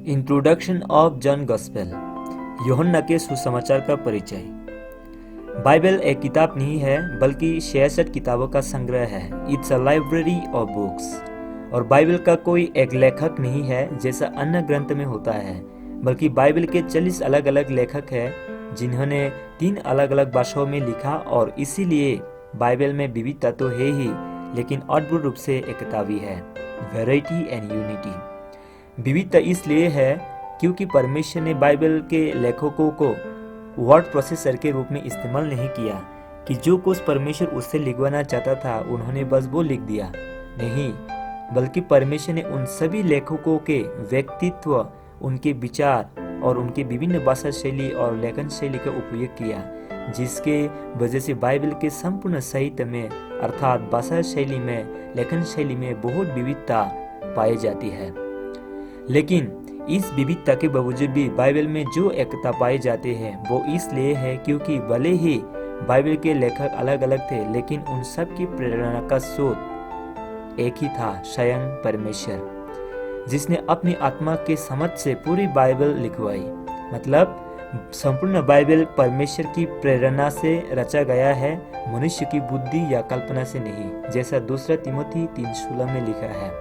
Introduction of John gospel, यूहन्ना के सुसमाचार का परिचय। बाइबल एक किताब नहीं है बल्कि 66 किताबों का संग्रह है। It's a library of books. और बाइबल का कोई एक लेखक नहीं है जैसा अन्य ग्रंथ में होता है, बल्कि बाइबल के 40 अलग अलग लेखक हैं जिन्होंने 3 अलग अलग भाषाओं में लिखा। और इसीलिए बाइबल में विविधता तो है ही, लेकिन अद्भुत रूप से एकता भी है। Variety and unity. विविधता इसलिए है क्योंकि परमेश्वर ने बाइबल के लेखकों को वर्ड प्रोसेसर के रूप में इस्तेमाल नहीं किया कि जो कुछ परमेश्वर उससे लिखवाना चाहता था उन्होंने बस वो लिख दिया। नहीं, बल्कि परमेश्वर ने उन सभी लेखकों के व्यक्तित्व, उनके विचार और उनके विभिन्न भाषा शैली और लेखन शैली का उपयोग किया, जिसके वजह से बाइबल के संपूर्ण साहित्य में अर्थात भाषा शैली में, लेखन शैली में बहुत विविधता पाई जाती है। लेकिन इस विविधता के बावजूद भी बाइबल में जो एकता पाए जाते हैं वो इसलिए है क्योंकि भले ही बाइबल के लेखक अलग अलग थे, लेकिन उन सब की प्रेरणा का स्रोत एक ही था, स्वयं परमेश्वर, जिसने अपनी आत्मा के समझ से पूरी बाइबल लिखवाई। मतलब संपूर्ण बाइबल परमेश्वर की प्रेरणा से रचा गया है, मनुष्य की बुद्धि या कल्पना से नहीं, जैसा 2 तिमोथी 3:16 में लिखा है।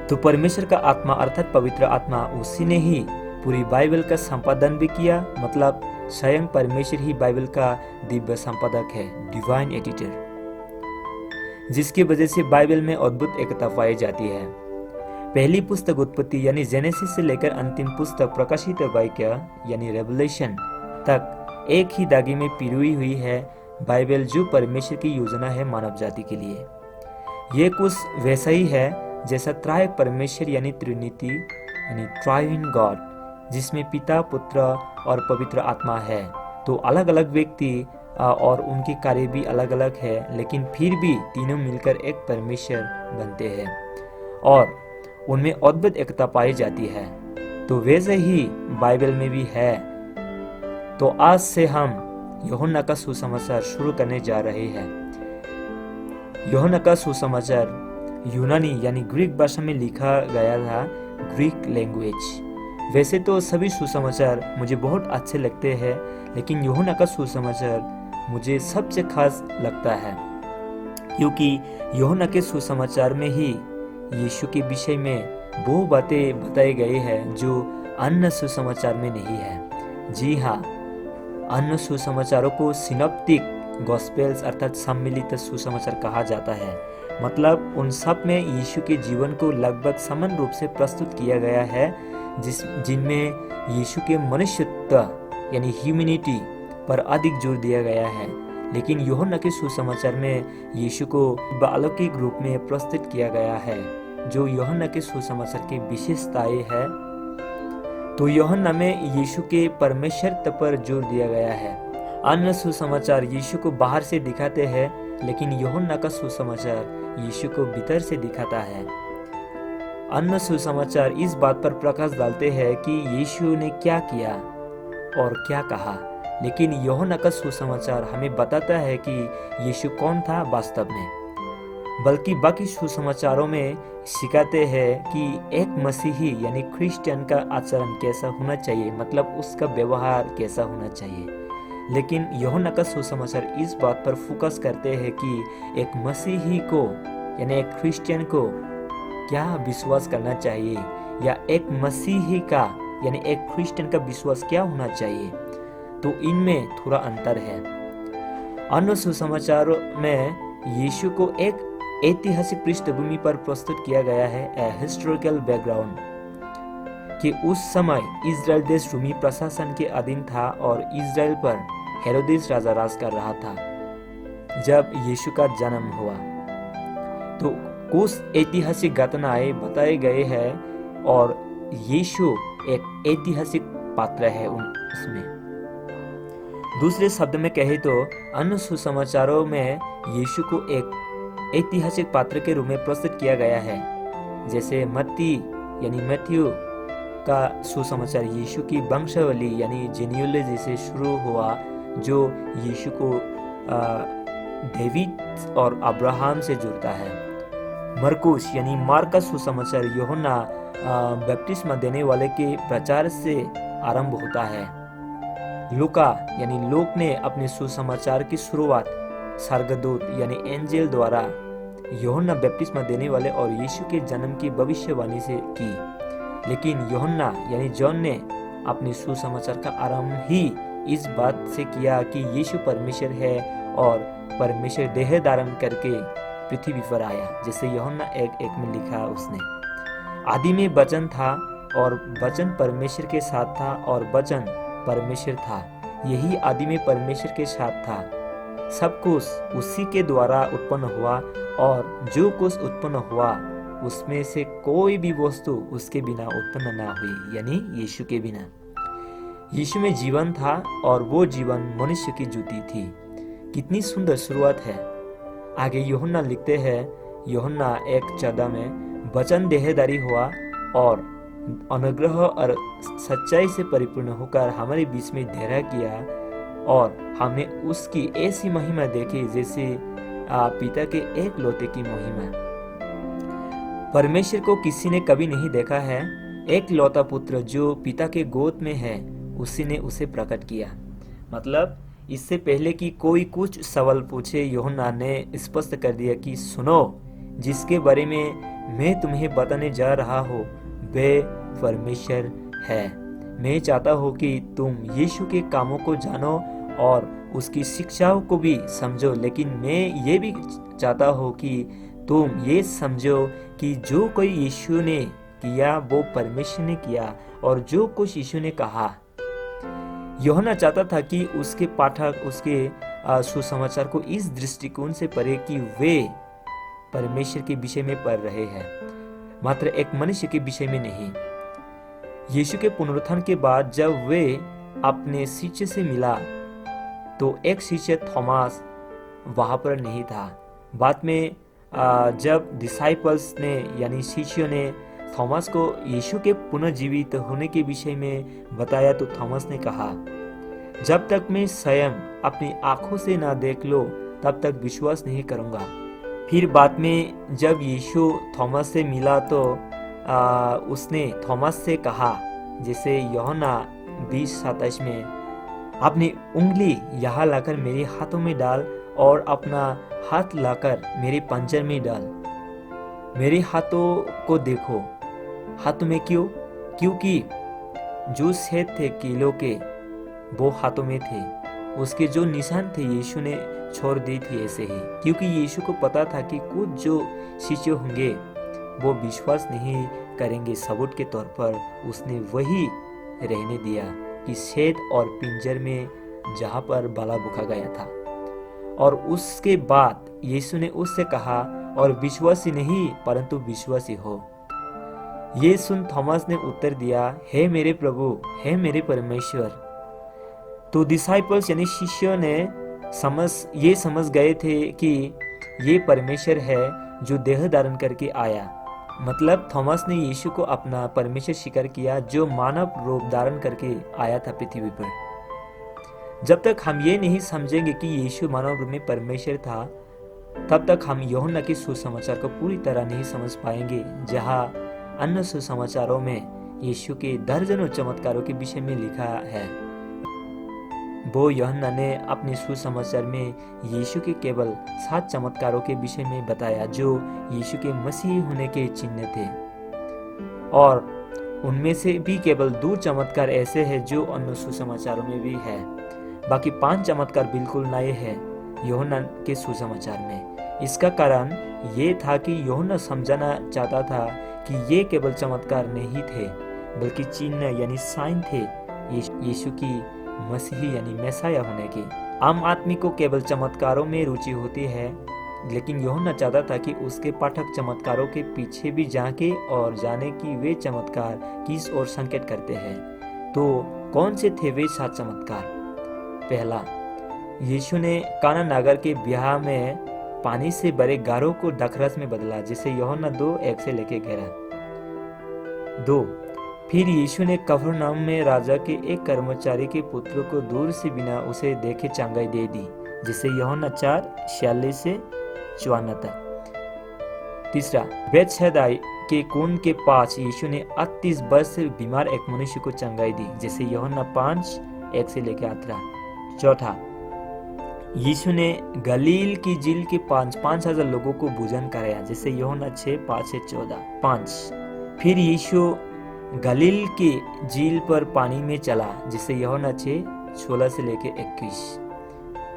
तो परमेश्वर का आत्मा अर्थात पवित्र आत्मा, उसी ने ही पूरी बाइबल का संपादन भी किया। मतलब स्वयं परमेश्वर ही बाइबल का दिव्य संपादक है, डिवाइन एडिटर, जिसकी वजह से बाइबल में अद्भुत एकता पाई जाती है। पहली पुस्तक उत्पत्ति यानी जेनेसिस से लेकर अंतिम पुस्तक प्रकाशित वाक्य यानी रेवलेशन तक एक ही धागे में पिरोई हुई है बाइबल, जो परमेश्वर की योजना है मानव जाति के लिए। ये कुछ वैसा ही है जैसा त्रायक परमेश्वर यानी त्रिनिटी यानी ट्राइन गॉड, जिसमें पिता, पुत्र और पवित्र आत्मा है। तो अलग अलग व्यक्ति और उनके कार्य भी अलग अलग है, लेकिन फिर भी तीनों मिलकर एक परमेश्वर बनते हैं और उनमें अद्भुत एकता पाई जाती है। तो वैसे ही बाइबल में भी है। तो आज से हम यूहन्ना का सुसमाचार शुरू करने जा रहे हैं। यूहन्ना का सुसमाचार यूनानी यानी ग्रीक भाषा में लिखा गया था, ग्रीक लैंग्वेज। वैसे तो सभी सुसमाचार मुझे बहुत अच्छे लगते हैं, लेकिन यूहन्ना का सुसमाचार मुझे सबसे खास लगता है क्योंकि यूहन्ना के सुसमाचार में ही यीशु के विषय में वो बातें बताई गई हैं जो अन्य सुसमाचार में नहीं है। जी हाँ, अन्य सुसमाचारों को सिनॉप्टिक गॉस्पेल्स अर्थात सम्मिलित सुसमाचार कहा जाता है। मतलब उन सब में यीशु के जीवन को लगभग समान रूप से प्रस्तुत किया गया है, जिनमें यीशु के मनुष्यत्व यानी ह्यूमैनिटी पर अधिक जोर दिया गया है। लेकिन यूहन्ना के सुसमाचार में यीशु को अलौकिक रूप में प्रस्तुत किया गया है, जो यूहन्ना के सुसमाचार की विशेषताएं है। तो यूहन्ना में यीशु के परमेश्वरत्व पर जोर दिया गया है। अन्य सुसमाचार यीशु को बाहर से दिखाते हैं, लेकिन यूहन्ना का सुसमाचार यीशु को भीतर से दिखाता है। अन्य सुसमाचार इस बात पर प्रकाश डालते हैं कि यीशु ने क्या किया और क्या कहा, लेकिन यूहन्ना का सुसमाचार हमें बताता है कि यीशु कौन था वास्तव में। बल्कि बाकी सुसमाचारों में सिखाते हैं कि एक मसीही यानी क्रिश्चियन का आचरण कैसा होना चाहिए, मतलब उसका व्यवहार कैसा होना चाहिए। लेकिन यूहन्ना का सुसमाचार इस बात पर फोकस करते हैं कि एक मसीही को यानी एक क्रिश्चियन को क्या विश्वास करना चाहिए, या एक मसीही का यानी एक क्रिश्चियन का विश्वास क्या होना चाहिए। तो इनमें थोड़ा अंतर है। अन्य सुसमाचारों में यीशु को एक ऐतिहासिक पृष्ठभूमि पर प्रस्तुत किया गया है, ए हिस्टोरिकल बैकग्राउंड, कि उस समय इजराइल देश रूमी प्रशासन के अधीन था और इजराइल पर हेरोदेस राजा राज कर रहा था जब यीशु का जन्म हुआ। तो कुछ ऐतिहासिक घटनाएं बताए गए हैं और यीशु एक ऐतिहासिक पात्र है उसमें। दूसरे शब्द में कहे तो अन्य सुसमाचारों में यीशु को एक ऐतिहासिक पात्र के रूप में प्रस्तुत किया गया है। जैसे मत्ती यानी मैथ्यू का सुसमाचार यीशु की वंशावली यानी जेनियोलॉजी से शुरू हुआ, जो यीशु को डेविड और अब्राहम से जुड़ता है। मरकुस यानी मार्क का सुसमाचार यूहन्ना बपतिस्मा देने वाले के प्रचार से आरंभ होता है। लूका यानी लूक ने अपने सुसमाचार की शुरुआत स्वर्गदूत यानी एंजेल द्वारा यूहन्ना बपतिस्मा देने वाले और यीशु के जन्म की भविष्यवाणी से की। लेकिन यूहन्ना यानी जॉन ने अपने सुसमाचार का आरंभ ही इस बात से किया कि यीशु परमेश्वर है और परमेश्वर देह धारण करके पृथ्वी पर आया। जैसे यूहन्ना 1:1 में लिखा उसने, आदि में वचन था और वचन परमेश्वर के साथ था और वचन परमेश्वर था। यही आदि में परमेश्वर के साथ था। सब कुछ उसी के द्वारा उत्पन्न हुआ और जो कुछ उत्पन्न हुआ उसमें से कोई भी वस्तु उसके बिना उत्पन्न ना हुई, यानी यीशु के बिना। यीशु में जीवन था और वो जीवन मनुष्य की ज्योति थी। कितनी सुंदर शुरुआत है। आगे यूहन्ना लिखते हैं, यूहन्ना 1:14 में, वचन देहधारी हुआ और अनुग्रह और सच्चाई से परिपूर्ण होकर हमारे बीच में ठहरा किया और हमने उसकी ऐसी महिमा देखी जैसे पिता के एक लौते की महिमा। परमेश्वर को किसी ने कभी नहीं देखा है। एक लौता पुत्र जो पिता के गोद में है उसी ने उसे प्रकट किया। मतलब इससे पहले कि कोई कुछ सवाल पूछे, यूहन्ना ने स्पष्ट कर दिया कि सुनो, जिसके बारे में मैं तुम्हें बताने जा रहा हूँ वे परमेश्वर है। मैं चाहता हूँ कि तुम यीशु के कामों को जानो और उसकी शिक्षाओं को भी समझो, लेकिन मैं ये भी चाहता हूँ कि तुम ये समझो कि जो कोई यीशु ने किया वो परमेश्वर ने किया और जो कुछ यीशु ने कहा। यूहन्ना चाहता था कि उसके पाठक उसके सुसमाचार को इस दृष्टिकोण से पढ़े कि वे परमेश्वर के विषय में पढ़ रहे हैं, मात्र एक मनुष्य के विषय में नहीं। यीशु के पुनरुत्थान के बाद जब वे अपने शिष्य से मिला तो एक शिष्य थॉमस वहां पर नहीं था। बाद में जब डिसाइपल्स ने यानी शिष्यों ने थॉमस को यीशु के पुनर्जीवित होने के विषय में बताया तो थॉमस ने कहा, जब तक मैं स्वयं अपनी आंखों से ना देख लो तब तक विश्वास नहीं करूंगा। फिर बाद में जब यीशु थॉमस से मिला तो उसने थॉमस से कहा, जैसे यूहन्ना 20:27 में, अपनी उंगली यहाँ लाकर मेरे हाथों में डाल और अपना हाथ लाकर मेरे पंजर में डाल। मेरे हाथों को देखो। हाथों में क्यों? क्योंकि जो छेद थे कीलों के वो हाथों में थे। उसके जो निशान थे यीशु ने छोड़ दी थी ऐसे ही, क्योंकि यीशु को पता था कि कुछ जो शिष्य होंगे वो विश्वास नहीं करेंगे। सबूत के तौर पर उसने वही रहने दिया कि छेद और पिंजर में जहां पर बाला बुखा गया था। और उसके बाद यीशु ने उससे कहा, और विश्वासी नहीं परंतु विश्वासी हो। ये सुन थॉमस ने उत्तर दिया, हे मेरे प्रभु, हे मेरे परमेश्वर। तो डिसाइपल्स यानी शिष्यों ने ये समझ गए थे कि ये परमेश्वर है जो देह धारण करके आया। मतलब थॉमस ने यीशु को अपना परमेश्वर स्वीकार किया जो मानव रूप धारण करके आया था पृथ्वी पर। जब तक हम ये नहीं समझेंगे कि यीशु मानव रूप में परमेश्वर था, तब तक हम यूहन्ना के सुसमाचार को पूरी तरह नहीं समझ पाएंगे, जहां अन्य सुसमाचारों में यीशु के दर्जनों चमत्कारों के विषय में लिखा है। वो यूहन्ना ने अपने सुसमाचार में यीशु के केवल 7 चमत्कारों के विषय में बताया जो यीशु के मसीह होने के चिन्ह थे, और उनमें से भी केवल 2 चमत्कार ऐसे हैं जो अन्य सुसमाचारों में भी है। बाकी 5 चमत्कार बिल्कुल नए हैं यूहन्ना के सुसमाचार में। इसका कारण ये था कि यूहन्ना समझाना चाहता था कि ये केवल चमत्कार नहीं थे बल्कि चिन्ह यानी साइन थे यीशु की मसीही यानी मैसाया होने की। आम आदमी को केवल चमत्कारों में रुचि होती है, लेकिन यूहन्ना चाहता था कि उसके पाठक चमत्कारों के पीछे भी झांके और जाने कि वे चमत्कार किस ओर संकेत करते हैं। तो कौन से थे वे 7 चमत्कार? पहला, यीशु ने काना नगर के ब्याह में पानी से भरे गारों को द्राक्षरस में बदला, जिसे यूहन्ना 2:1 से लेके 11। 2, फिर यीशु ने कफरनहूम में राजा के एक कर्मचारी के पुत्र को दूर से बिना उसे देखे चंगाई दे दी, जिसे यूहन्ना 4:46 से 54 तक। तीसरा, बेतसैदा के कुंड के पास यीशु ने 38 वर्ष से बीमार एक मनुष्य को चंगाई दी, जैसे यूहन्ना 5:1 से लेकर 18। चौथा, यीशु ने गलील की झील के 5,000 लोगों को भोजन कराया, जैसे यूहन्ना 6:5 से 14। 5, फिर यीशु गलील के झील पर पानी में चला, जिसे यूहन्ना 6:16 से लेकर 21।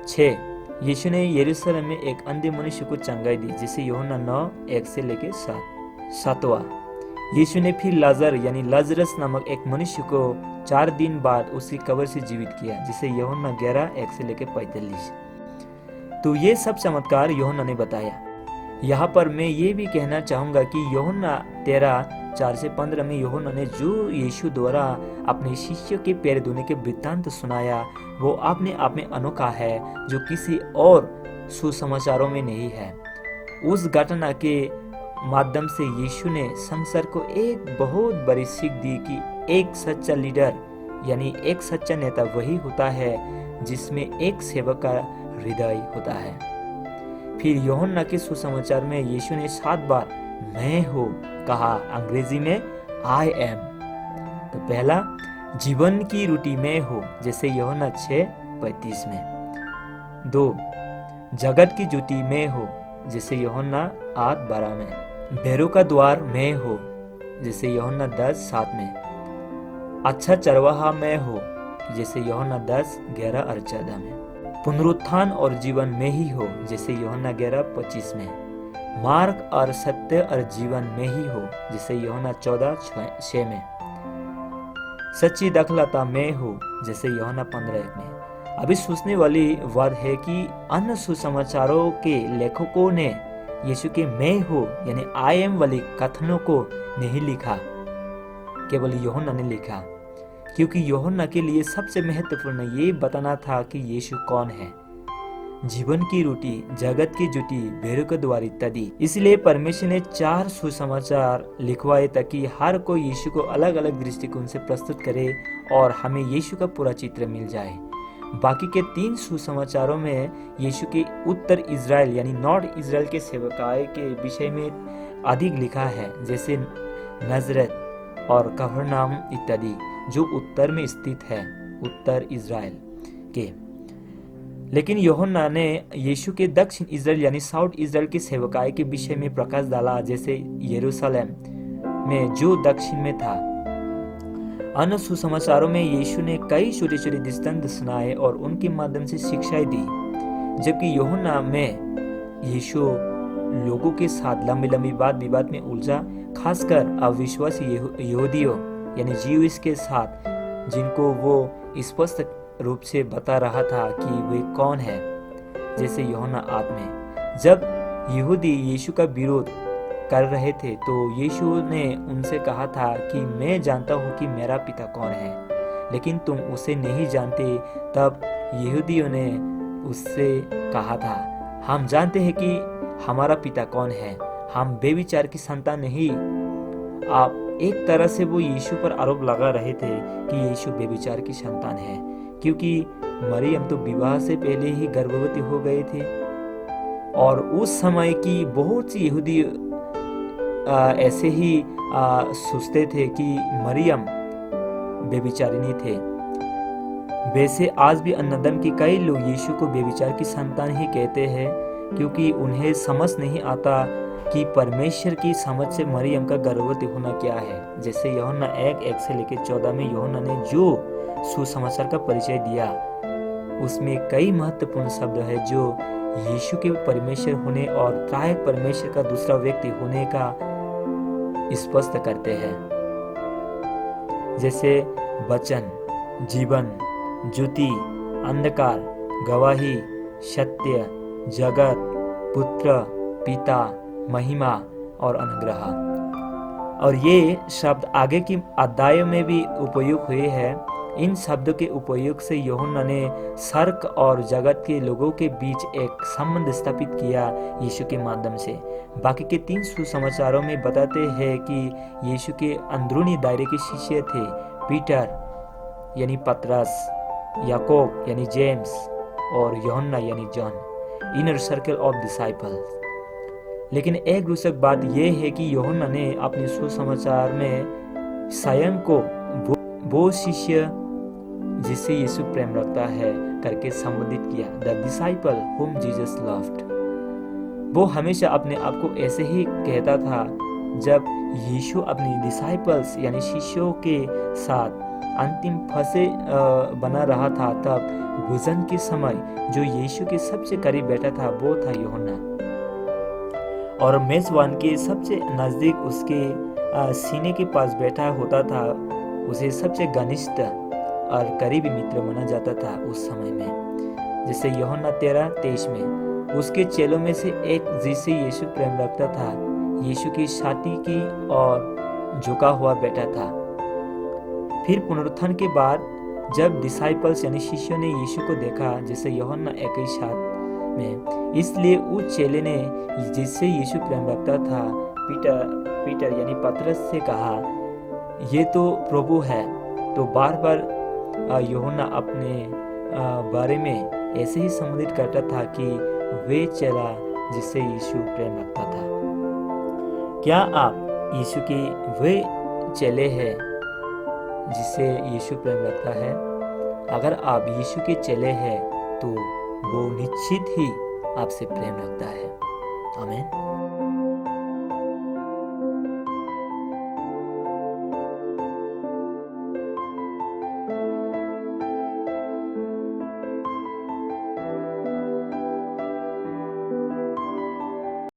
6, यीशु ने यरूशलेम में एक अंधे मनुष्य को चंगाई दी, जिसे यूहन्ना 9:1 से लेकर 7। 7वां, यीशु ने फिर लाजरस नामक एक मनुष्य को 4 दिन बाद उसकी कब्र से जीवित किया, जिसे यूहन्ना 11:1 से लेकर 45। तो ये सब चमत्कार यूहन्ना ने बताया। यहाँ पर मैं ये भी कहना चाहूंगा कि यूहन्ना 13:4 से 15 में यूहन्ना ने जो यीशु द्वारा अपने शिष्यों के पैर धोने के वृत्तांत सुनाया, वो अपने आप में अनोखा है, जो किसी और सुसमाचारों में नहीं है। उस घटना के माध्यम से यीशु ने संसार को एक बहुत बड़ी सीख दी कि एक सच्चा लीडर यानी एक सच्चा नेता वही होता है जिसमें एक सेवक का हृदय होता है। फिर यूहन्ना के सुसमाचार में यीशु ने 7 बार मैं हूँ कहा, अंग्रेजी में आई एम। तो पहला, जीवन की रोटी मैं हूँ, जैसे यूहन्ना 6:35 में। 2, जगत की ज्योति मैं हूँ, जैसे यूहन्ना 8:12 में। भेड़ों का द्वार मैं हूँ, जैसे यूहन्ना 10:7 में। अच्छा चरवाहा मैं हूँ, जैसे यूहन्ना 10:11 और 14 में। पुनरुत्थान और जीवन में ही हो, जैसे यूहन्ना 11:25 में। मार्ग और सत्य और जीवन में ही हो, जैसे यूहन्ना 14:6 में। सच्ची दाखलता में हो, जैसे यूहन्ना 15:1 में। अभी सोचने वाली बात है कि अन्य सुसमाचारों के लेखकों ने यीशु के मैं हो यानी आई एम वाली कथनों को नहीं लिखा, केवल यूहन्ना ने लिखा, क्योंकि यूहन्ना के लिए सबसे महत्वपूर्ण ये बताना था कि यीशु कौन है। जीवन की रोटी, जगत की ज्योति, भेड़ों का द्वार इत्यादि। इसलिए परमेश्वर ने 4 सुसमाचार लिखवाए ताकि हर कोई यीशु को अलग अलग दृष्टिकोण से प्रस्तुत करे और हमें यीशु का पूरा चित्र मिल जाए। बाकी के 3 सुसमाचारों में यीशु के उत्तर इजराइल यानी नॉर्थ इजराइल के सेवकाई के विषय में अधिक लिखा है, जैसे नजरत और कफरनाम इत्यादि, जो उत्तर में स्थित है, उत्तर इजराइल के। लेकिन यूहन्ना ने यीशु के दक्षिण इजराइल यानी साउथ इजराइल के सेवकाई के विषय में प्रकाश डाला, जैसे यरूशलेम में जो दक्षिण में था। अन्य सुसमाचारों में यीशु ने कई छोटे छोटे दृष्टांत सुनाए और उनके माध्यम से शिक्षाएं दी, जबकि यूहन्ना में यीशु लोगों के साथ लंबी लंबी बात विवाद में उलझा, खासकर अविश्वासी यहूदियों यानी जीविस के साथ, जिनको वो स्पष्ट रूप से बता रहा था कि वे कौन है, जैसे यूहन्ना 8 में। जब यहूदी यीशु का विरोध कर रहे थे तो यीशु ने उनसे कहा था कि मैं जानता हूँ कि मेरा पिता कौन है, लेकिन तुम उसे नहीं जानते। तब यहूदियों ने उससे कहा था, हम जानते हैं कि हमारा पिता कौन है, हम बेविचार की संतान नहीं। आप एक तरह से वो यीशु पर आरोप लगा रहे थे कि यीशु बेविचार की संतान है, क्योंकि मरियम तो विवाह से पहले ही गर्भवती हो गए थे और उस समय की बहुत सी यहूदी ऐसे ही सोचते थे कि मरियम बेविचारिणी थे। वैसे आज भी अन्य धर्म के कई लोग यीशु को बेविचार की संतान ही कहते हैं, क्योंकि उन्हें समझ नहीं आता कि परमेश्वर की समझ से मरियम का गर्भवती होना क्या है। जैसे यूहन्ना 1:1 से लेकर 14 में यूहन्ना ने जो सुसमाचार का परिचय दिया, उसमें कई महत्वपूर्ण शब्द है जो यीशु के परमेश्वर होने और त्रायक परमेश्वर का दूसरा व्यक्ति होने का स्पष्ट करते हैं, जैसे वचन, जीवन, ज्योति, अंधकार, गवाही, सत्य, जगत, पुत्र, पिता, महिमा और अनुग्रह। और ये शब्द आगे की अध्यायों में भी उपयोग हुए हैं। इन शब्दों के उपयोग से यूहन्ना ने स्वर्ग और जगत के लोगों के बीच एक संबंध स्थापित किया यीशु के माध्यम से। बाकी के 3 सुसमाचारों में बताते हैं कि यीशु के अंदरूनी दायरे के शिष्य थे पीटर यानी पतरस, याकूब यानी जेम्स और यूहन्ना यानी John, inner circle of disciples. लेकिन एक रोचक बात यह है कि यूहन्ना ने अपने सुसमाचार में स्वयं को वो शिष्य जिससे यीशु प्रेम रखता है करके संबोधित किया, the disciple whom Jesus loved। वो हमेशा अपने आप को ऐसे ही कहता था। जब यीशु अपनी डिसाइपल्स यानी शिष्यों के साथ अंतिम फंसे बना रहा था, तब भोजन के समय जो यीशु के सबसे करीब बैठा था वो था यूहन्ना, और मेजबान के सबसे नजदीक उसके सीने के पास बैठा होता था उसे सबसे घनिष्ठ और करीबी मित्र माना जाता था उस समय में। जैसे यूहन्ना 13:23 में उसके चेलों में से एक जिसे यीशु प्रेम रखता था यीशु की छाती की ओर झुका हुआ बैठा था। फिर पुनरुत्थान के बाद जब डिसाइपल्स यानी शिष्यों ने यीशु को देखा जैसे यूहन्ना 21:7 में, इसलिए उस चेले ने जिससे यीशु प्रेम रखता था पीटर यानी पतरस से कहा, ये तो प्रभु है। तो बार बार यूहन्ना अपने बारे में ऐसे ही संबोधित करता था कि वे चेला जिससे यीशु प्रेम रखता था। क्या आप यीशु के वे चेले हैं जिससे यीशु प्रेम रखता है? अगर आप यीशु के चेले हैं तो वो निश्चित ही आपसे प्रेम रखता है। आमीन।